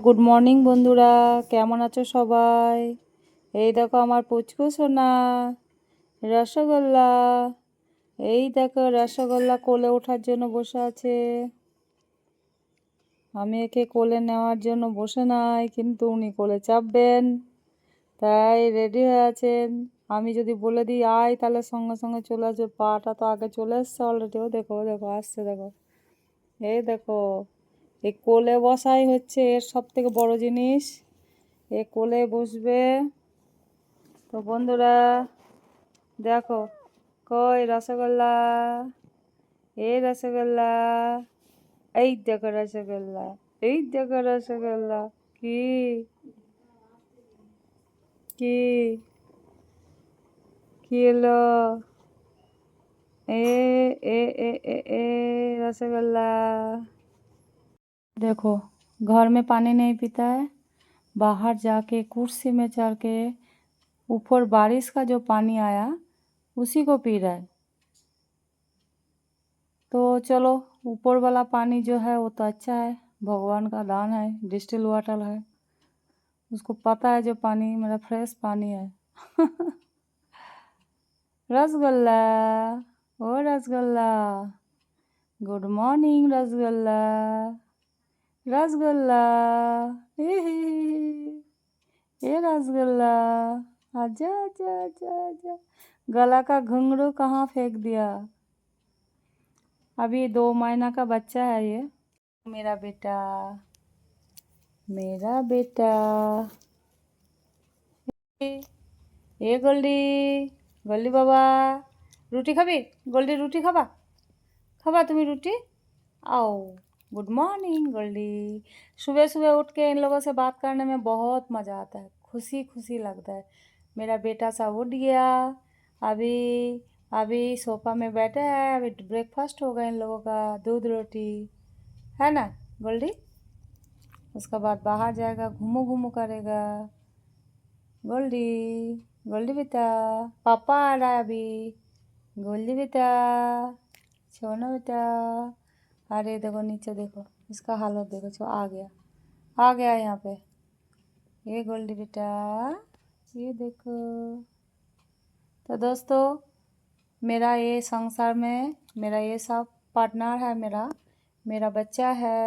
Good morning বন্ধুরা, কেমন আছো সবাই? এই দেখো আমার পুচকু সোনা রসগোল্লা। এই দেখো রসগোল্লা কোলে ওঠার জন্য বসে আছে। আমি একে কোলে নেওয়ার জন্য বসে নাই, কিন্তু উনি কোলে চাপবেন, তাই রেডি হয়ে আছেন। আমি যদি বলে দিই আয়, তাহলে সঙ্গে সঙ্গে চলে আসবে। পাটা তো আগে চলে এসছে অলরেডি। ও দেখো, ও দেখো আসছে, দেখো। এই দেখো, এই কোলে বসাই হচ্ছে এর সব থেকে বড় জিনিস। এ কোলে বসবে। তো বন্ধুরা দেখো, কই রসগোল্লা, এই রসগোল্লা, এই দেখো রসগোল্লা, এই দেখো রসগোল্লা। কি কি কি এলো? ए ए ए ए ए रसगोल्ला। देखो, घर में पानी नहीं पीता है, बाहर जाके कुर्सी में चढ़ के ऊपर बारिश का जो पानी आया उसी को पी रहा है। तो चलो, ऊपर वाला पानी जो है वो तो अच्छा है, भगवान का दान है, डिस्टिल वाटर है। उसको पता है जो पानी मेरा फ्रेश पानी है। रसगुल्ला, ओ रसगुल्ला, गुड मॉर्निंग रसगुल्ला, रसगुल्ला, ये रसगुल्ला, आजा आजा आजा आजा। गला का घुंघरू कहाँ फेंक दिया? अभी 2 महीना का बच्चा है ये। मेरा बेटा, मेरा बेटा। এ গোল্ডি, গোল্ডি বাবা, রুটি খাবি? গোল্ডি রুটি খাবা? খাবা তুমি রুটি? आओ। Good morning Goldie. सुबह सुबह उठ के इन लोगों से बात करने में बहुत मज़ा आता है, खुशी खुशी लगता है। मेरा बेटा सब उठ गया। अभी अभी सोफा में बैठा है। अभी ब्रेकफास्ट होगा इन लोगों का, दूध रोटी, है ना गोल्डी? उसका बाद बाहर जाएगा, घूमो घूमो करेगा। गोल्डी, गोल्डी बेटा, पापा आ रहा है अभी। गोल्डी बेटा, सोना बेटा। अरे देखो नीचे, देखो इसका हालत देखो, जो आ गया यहाँ पे। ये गोल्डी बेटा, ये देखो। तो दोस्तों, मेरा ये संसार में मेरा ये सब पार्टनर है, मेरा मेरा बच्चा है।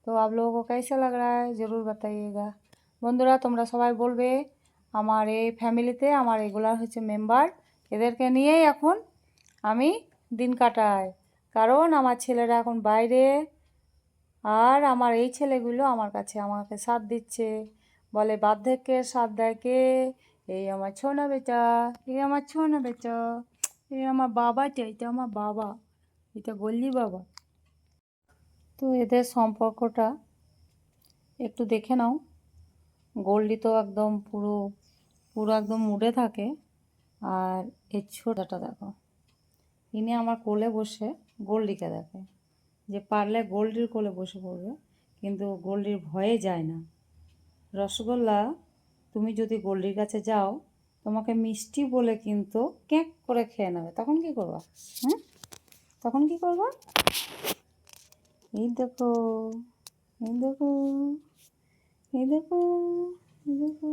তো आप लोगों को कैसा लग रहा है ज़रूर बताइएगा। বন্ধুরা তোমরা সবাই বলবে আমার এই ফ্যামিলিতে আমার এগুলার হচ্ছে মেম্বার, এদেরকে নিয়েই এখন আমি দিন কাটাই। কারণ আমার ছেলেরা এখন বাইরে, আর আমার এই ছেলেগুলো আমার কাছে আমাকে সাথ দিচ্ছে। বলে বার্ধক্যের সাথ দেয় কে? এই আমার ছোনা বেটা, এই আমার ছোনা বেটা, এই আমার বাবাটা, এটা আমার বাবা, এটা গল্লি বাবা। তো এদের সম্পর্কটা একটু দেখে নাও। গোল্ডি তো একদম পুরো পুরো একদম মুডে থাকে। আর এই ছোটাটা দেখো, ইনি আমার কোলে বসে গোল্ডিকে দেখে, যে পারলে গোল্ডির কোলে বসে পড়বে, কিন্তু গোল্ডির ভয়ে যায় না। রসগোল্লা, তুমি যদি গোল্ডির কাছে যাও, তোমাকে মিষ্টি বলে কিন্তু ক্যাঁক করে খেয়ে নেবে, তখন কি করবা? হ্যাঁ, তখন কি করবা? এই দেখো, এই দেখো, এই দেখো, এই দেখো।